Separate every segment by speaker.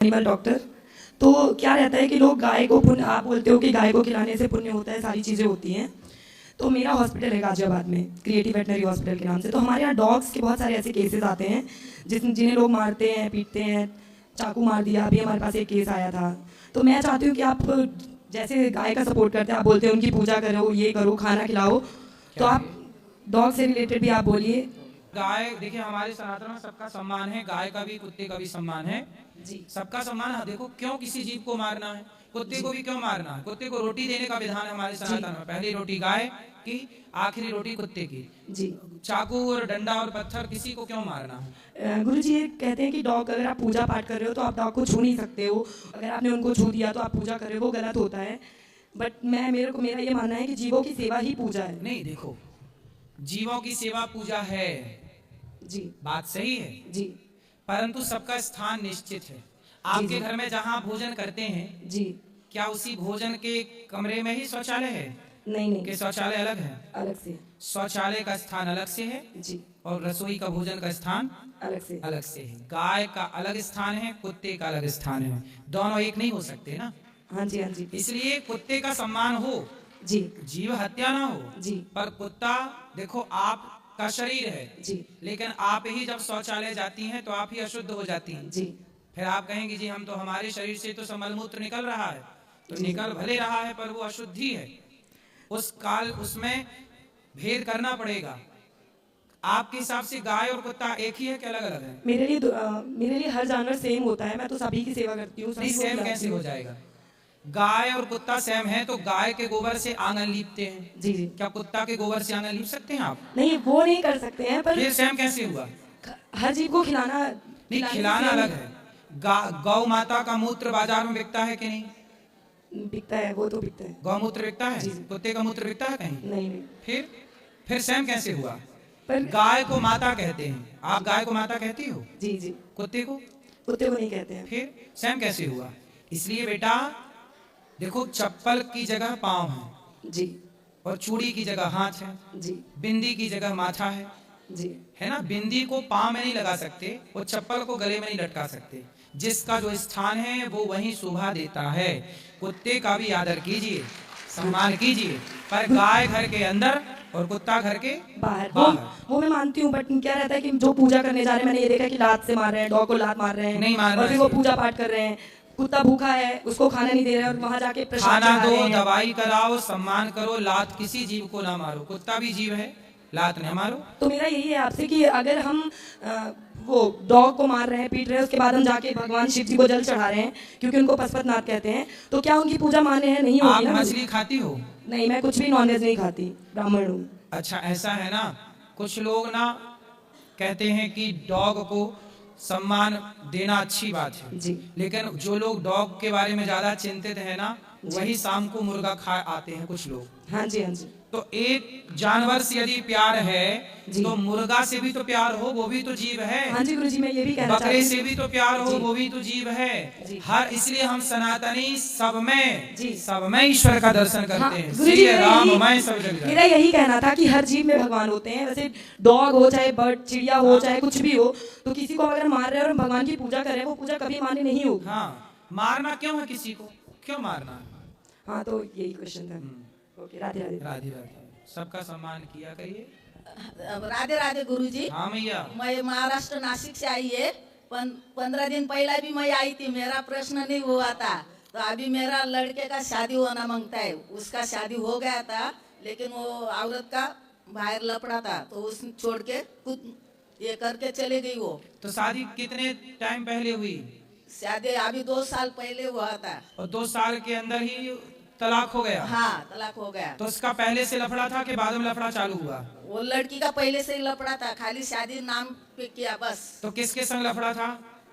Speaker 1: Animal doctor. तो क्या रहता है कि लोग गाय को पुण्य, आप बोलते हो कि गाय को खिलाने से पुण्य होता है, सारी चीज़ें होती हैं। तो मेरा हॉस्पिटल है गाजियाबाद में, क्रिएटिव वेटनरी हॉस्पिटल के नाम से। तो हमारे यहाँ डॉग्स के बहुत सारे ऐसे केसेस आते हैं जिन्हें लोग मारते हैं, पीटते हैं, चाकू मार दिया। अभी हमारे पास एक केस आया था। तो मैं चाहती हूँ कि आप जैसे गाय का सपोर्ट करते हैं, आप बोलते हैं उनकी पूजा करो, ये करो, खाना खिलाओ, तो आप डॉग से रिलेटेड भी आप बोलिए।
Speaker 2: गाय देखिए, हमारे सनातन में सबका सम्मान है, गाय का भी कुत्ते का भी सम्मान है
Speaker 1: जी,
Speaker 2: सबका सम्मान है। देखो क्यों किसी जीव को मारना है, कुत्ते को भी क्यों मारना है? कुत्ते को रोटी देने का विधान है हमारे सनातन में, पहली रोटी गाय की, आखिरी रोटी कुत्ते की।
Speaker 1: जी।
Speaker 2: चाकू और डंडा और पत्थर किसी को क्यों मारना है?
Speaker 1: गुरु जी ये कहते हैं कि डॉग, अगर आप पूजा पाठ कर रहे हो तो आप डॉग को छू नहीं सकते हो। अगर आपने उनको छू दिया तो आप पूजा कर रहे हो, वो गलत होता है। बट मेरा ये मानना है कि जीवों की सेवा ही पूजा है।
Speaker 2: नहीं, देखो, जीवों की सेवा पूजा है,
Speaker 1: जी,
Speaker 2: बात सही है,
Speaker 1: जी,
Speaker 2: परंतु सबका स्थान निश्चित है। आपके घर में जहाँ भोजन करते हैं,
Speaker 1: जी।
Speaker 2: क्या उसी भोजन के कमरे में ही शौचालय है
Speaker 1: नहीं, नहीं,
Speaker 2: कि शौचालय अलग है?
Speaker 1: अलग से।
Speaker 2: शौचालय का स्थान अलग से है
Speaker 1: जी,
Speaker 2: और रसोई का भोजन का स्थान
Speaker 1: अलग से।
Speaker 2: अलग से है। गाय का अलग स्थान है, कुत्ते का अलग स्थान है, दोनों एक नहीं हो सकते ना।
Speaker 1: हाँ जी, हाँ जी।
Speaker 2: इसलिए कुत्ते का सम्मान हो,
Speaker 1: जी,
Speaker 2: जीव हत्या ना हो।
Speaker 1: जी,
Speaker 2: पर कुत्ता, देखो, आपका शरीर है,
Speaker 1: जी,
Speaker 2: लेकिन आप ही जब शौचालय जाती हैं तो आप ही अशुद्ध हो जाती हैं।
Speaker 1: जी,
Speaker 2: फिर आप कहेंगे जी हम तो, हमारे शरीर से तो मलमूत्र निकल रहा है, तो
Speaker 1: जी।
Speaker 2: निकल भले रहा है पर वो अशुद्धि है। उस काल उसमें भेद करना पड़ेगा। आपके हिसाब से गाय और कुत्ता एक ही है कि अलग अलग है?
Speaker 1: मेरे लिए हर जानवर सेम होता है। मैं तो सभी की सेवा करती हूँ,
Speaker 2: नहीं,
Speaker 1: सभी को
Speaker 2: सेम
Speaker 1: खिलाती
Speaker 2: कैसे
Speaker 1: हूँ।
Speaker 2: हो जाएगा? गाय और कुत्ता सेम है तो गाय के गोबर से आंगन लीपते हैं,
Speaker 1: जी, जी।
Speaker 2: क्या कुत्ता के गोबर से आंगन लीप सकते हैं आप?
Speaker 1: नहीं, वो नहीं कर सकते हैं, पर
Speaker 2: फिर सेम कैसे हुआ?
Speaker 1: हर जीव को खिलाना,
Speaker 2: नहीं,
Speaker 1: खिलाने से
Speaker 2: खिलाना
Speaker 1: same
Speaker 2: अलग है। गौ माता का मूत्र बाजार में बिकता है कि नहीं?
Speaker 1: बिकता है, वो तो बिकता है।
Speaker 2: गौमूत्र बिकता है,
Speaker 1: जी, जी।
Speaker 2: कुत्ते का मूत्र बिकता है कहीं?
Speaker 1: नहीं, नहीं,
Speaker 2: फिर सेम कैसे हुआ?
Speaker 1: पर
Speaker 2: गाय को माता कहते हैं, आप गाय को माता कहती हो,
Speaker 1: जी, जी।
Speaker 2: कुत्ते को?
Speaker 1: कुत्ते को नहीं कहते हैं।
Speaker 2: फिर सेम कैसे हुआ? इसलिए बेटा देखो, चप्पल की जगह पाँव है
Speaker 1: जी,
Speaker 2: और चूड़ी की जगह हाथ है,
Speaker 1: जी,
Speaker 2: बिंदी की जगह माथा
Speaker 1: जी,
Speaker 2: है ना। बिंदी को पाँव में नहीं लगा सकते, वो चप्पल को गले में नहीं लटका सकते। जिसका जो स्थान है वो वही शोभा देता है। कुत्ते का भी आदर कीजिए, सम्मान कीजिए, पर गाय घर के अंदर और कुत्ता घर के
Speaker 1: बाहर।
Speaker 2: बाहर।
Speaker 1: वो मैं मानती हूँ, बट क्या रहता है कि जो पूजा करने जा रहे हैं, मैंने ये देखा है कि लात से मार रहे हैं, डॉग को लात मार रहे हैं,
Speaker 2: नहीं मारना
Speaker 1: और फिर वो
Speaker 2: चाहिए।
Speaker 1: पूजा पाठ कर रहे हैं। कुत्ता भूखा है, उसको खाना नहीं दे रहे हैं, और वहां जाके प्रसाद
Speaker 2: खाना
Speaker 1: चढ़ा
Speaker 2: दो,
Speaker 1: रहे हैं।
Speaker 2: दवाई कराओ, सम्मान करो, लात किसी जीव को ना मारो। कुत्ता भी जीव है, लात न मारो।
Speaker 1: तो मेरा यही है आपसे कि अगर हम वो डॉग को मार रहे हैं, पीट रहे हैं, उसके बाद हम जाके भगवान शिव जी को जल चढ़ा रहे हैं, क्योंकि उनको पशुपतिनाथ कहते हैं, तो क्या उनकी पूजा मान्य है? नहीं
Speaker 2: आप
Speaker 1: होगी ना।
Speaker 2: मछली खाती हो?
Speaker 1: नहीं, मैं कुछ भी नॉनवेज नहीं खाती, ब्राह्मण हूँ।
Speaker 2: अच्छा, ऐसा है ना, कुछ लोग ना कहते हैं कि डॉग को सम्मान देना अच्छी बात है,
Speaker 1: जी,
Speaker 2: लेकिन जो लोग डॉग के बारे में ज्यादा चिंतित है ना,
Speaker 1: जी।
Speaker 2: वही शाम को मुर्गा खा आते हैं कुछ लोग।
Speaker 1: हाँ जी, हाँ जी,
Speaker 2: तो एक जानवर से यदि प्यार है
Speaker 1: जी।
Speaker 2: तो मुर्गा से भी तो प्यार हो, वो भी तो जीव है।
Speaker 1: हाँ जी गुरुजी, मैं ये भी कहना
Speaker 2: बकरे
Speaker 1: चाहती
Speaker 2: से
Speaker 1: हूँ।
Speaker 2: भी तो प्यार हो,
Speaker 1: जी।
Speaker 2: वो भी तो जीव है।
Speaker 1: जी।
Speaker 2: हर, इसलिए हम सनातनी
Speaker 1: जी।
Speaker 2: सब में ईश्वर का दर्शन करते
Speaker 1: हाँ,
Speaker 2: हैं।
Speaker 1: गुरुजी,
Speaker 2: श्री
Speaker 1: मेरा
Speaker 2: राम
Speaker 1: यही-
Speaker 2: मैं सब जग
Speaker 1: मेरा यही कहना था कि हर जीव में भगवान होते हैं। वैसे डॉग हो, चाहे बर्ड, चिड़िया हो, चाहे कुछ भी हो, तो किसी को अगर मार रहे हैं और हम भगवान की पूजा कर रहे हैं, वो पूजा कभी मान्य नहीं होगी।
Speaker 2: हाँ, मारना क्यों है किसी को, क्यों मारना है?
Speaker 1: हाँ, तो यही क्वेश्चन था। ओके, राधे राधे।
Speaker 2: राधे राधे, सबका सम्मान किया करिए।
Speaker 3: राधे राधे गुरुजी।
Speaker 2: हाँ मैया।
Speaker 3: मैं महाराष्ट्र नासिक से आई है। 15 दिन पहला भी मैं आई थी, मेरा प्रश्न नहीं हुआ था। तो अभी मेरा लड़के का शादी होना मांगता है, उसका शादी हो गया था, लेकिन वो औरत का बाहर लपड़ा था, तो उसने छोड़ के खुद ये करके चले गई वो।
Speaker 2: तो शादी कितने टाइम पहले हुई?
Speaker 3: शादी अभी 2 साल पहले हुआ था।
Speaker 2: और 2 साल के अंदर ही तलाक हो गया?
Speaker 3: हाँ, तलाक हो गया।
Speaker 2: तो उसका पहले से लफड़ा था कि बाद में लफड़ा चालू हुआ?
Speaker 3: वो लड़की का पहले से ही लपड़ा था, खाली शादी नाम पे किया बस,
Speaker 2: तो किसके संग लफड़ा था?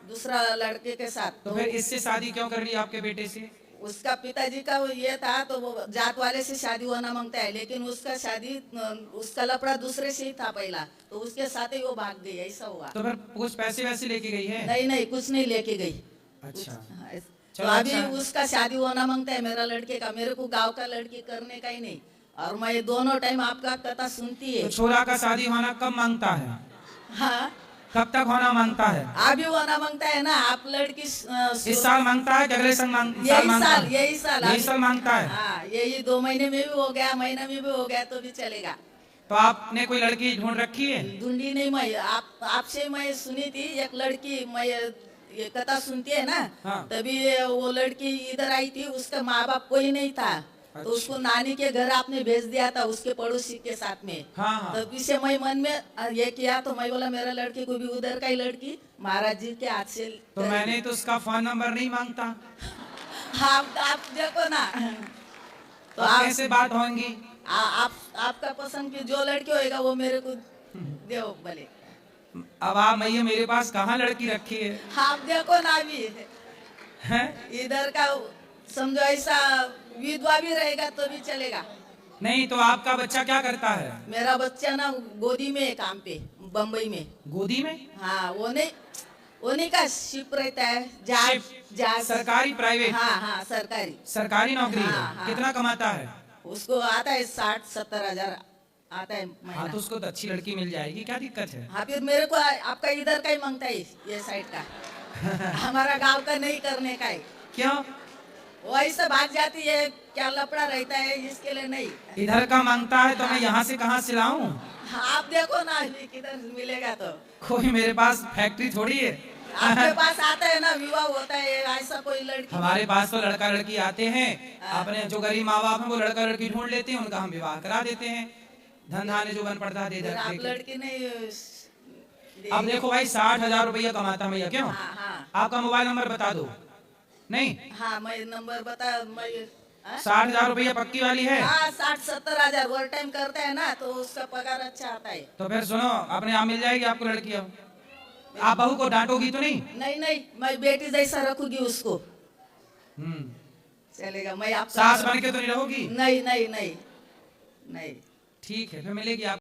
Speaker 3: दूसरा लड़के के साथ।
Speaker 2: तो फिर इससे शादी क्यों कर ली आपके बेटे से?
Speaker 3: उसका पिताजी का वो ये था, तो वो जात वाले से शादी होना मांगता है, लेकिन उसका शादी, उसका लपड़ा दूसरे से ही था पहला, तो उसके साथ ही वो भाग गई, ऐसा हुआ।
Speaker 2: तो फिर कुछ पैसे वैसे लेके गई है?
Speaker 3: नहीं नहीं, कुछ नहीं लेके गई।
Speaker 2: अच्छा,
Speaker 3: तो
Speaker 2: चलो
Speaker 3: अभी
Speaker 2: अच्छा।
Speaker 3: उसका शादी होना मांगता है मेरा लड़के का, मेरे को गांव का लड़की करने का ही नहीं। और मैं दोनों टाइम आपका कथा सुनती है।
Speaker 2: तो छोरा का शादी होना कब मांगता है?
Speaker 3: हाँ,
Speaker 2: कब तक होना मांगता है?
Speaker 3: अभी होना मांगता है ना, आप लड़की
Speaker 2: इस साल मांगता है कि अगले साल मांगता है?
Speaker 3: यही साल
Speaker 2: यही साल मांगता है।
Speaker 3: हाँ, यही 2 महीने में भी हो गया, महीना में भी हो गया तो भी चलेगा।
Speaker 2: तो आपने कोई लड़की ढूंढ रखी है?
Speaker 3: ढूंढी नहीं मैं, आपसे मैं सुनी थी एक लड़की, मैं ये कथा सुनती है ना,
Speaker 2: हाँ।
Speaker 3: तभी वो लड़की इधर आई थी, उसका माँ बाप कोई नहीं था, तो
Speaker 2: अच्छा।
Speaker 3: उसको नानी के घर आपने भेज दिया था उसके पड़ोसी के साथ में।
Speaker 2: हाँ, हाँ।
Speaker 3: तभी से मैं मन में ये किया, तो मैं बोला मेरा लड़की को भी उधर का ही लड़की महाराज जी के हाथ से
Speaker 2: तो मैंने तो उसका फोन नंबर नहीं मांगता,
Speaker 3: आप देखो ना, तो
Speaker 2: अब
Speaker 3: आप
Speaker 2: कैसे बात होंगी?
Speaker 3: आपका पसंद की जो लड़की होएगा वो मेरे को दो भले।
Speaker 2: अब आप मैया मेरे पास कहाँ लड़की रखी है?
Speaker 3: आप देखो ना अभी
Speaker 2: हैं?
Speaker 3: इधर का समझो, ऐसा विधवा भी रहेगा तो भी चलेगा।
Speaker 2: नहीं तो आपका बच्चा क्या करता है?
Speaker 3: मेरा बच्चा ना गोदी में है काम पे, बम्बई में।
Speaker 2: गोदी में?
Speaker 3: हाँ, वो नहीं का शिप रहता है, जहाज जहाज।
Speaker 2: सरकारी प्राइवेट?
Speaker 3: हाँ सरकारी।
Speaker 2: सरकारी नौकरी है।
Speaker 3: हाँ, हाँ।
Speaker 2: कितना कमाता है?
Speaker 3: उसको आता है 60-70 हजार आता है
Speaker 2: हाँ
Speaker 3: महीना।
Speaker 2: तो उसको तो अच्छी लड़की मिल जाएगी, क्या दिक्कत है?
Speaker 3: हाँ, फिर मेरे को आपका इधर का ही मांगता है, ये साइड का हमारा गांव का नहीं करने का है।
Speaker 2: क्यों?
Speaker 3: वो ऐसा भाग जाती है, क्या लफड़ा रहता है, इसके लिए नहीं।
Speaker 2: इधर का मांगता है तो मैं यहाँ से कहाँ से लाऊं?
Speaker 3: हाँ, आप देखो ना अभी किधर मिलेगा तो।
Speaker 2: कोई मेरे पास फैक्ट्री थोड़ी है।
Speaker 3: आपके पास आता है ना, विवाह होता है, ऐसा कोई लड़की।
Speaker 2: हमारे पास तो लड़का लड़की आते हैं, अपने जो गरीब माँ बाप हैं वो लड़का लड़की ढूंढ लेते हैं, उनका हम विवाह करा देते हैं, धंधा ने जो बन पड़ता दे
Speaker 3: फिर आप
Speaker 2: देते।
Speaker 3: लड़की नहीं
Speaker 2: अब देखो भाई 60,000 रुपया कमाता भैया, क्यों?
Speaker 3: हाँ।
Speaker 2: आपका मोबाइल नंबर बता दो। नहीं,
Speaker 3: हाँ, मैं नंबर बता, मैं
Speaker 2: 60,000 रुपया पक्की वाली है?
Speaker 3: हाँ, 60-70 हजार ओवर टाइम करता है ना, तो उसका पगार अच्छा आता है।
Speaker 2: तो फिर सुनो, अपने आप मिल जाएगी आपको लड़की। अब आप बहू को डांटोगी तो नहीं?
Speaker 3: नहीं, मैं बेटी जैसा रखूंगी उसको।
Speaker 2: हम्म।
Speaker 3: चलेगा, मैं आप
Speaker 2: सास बन के तो नहीं रहोगी?
Speaker 3: नहीं।
Speaker 2: ठीक है, फिर मिलेगी आप।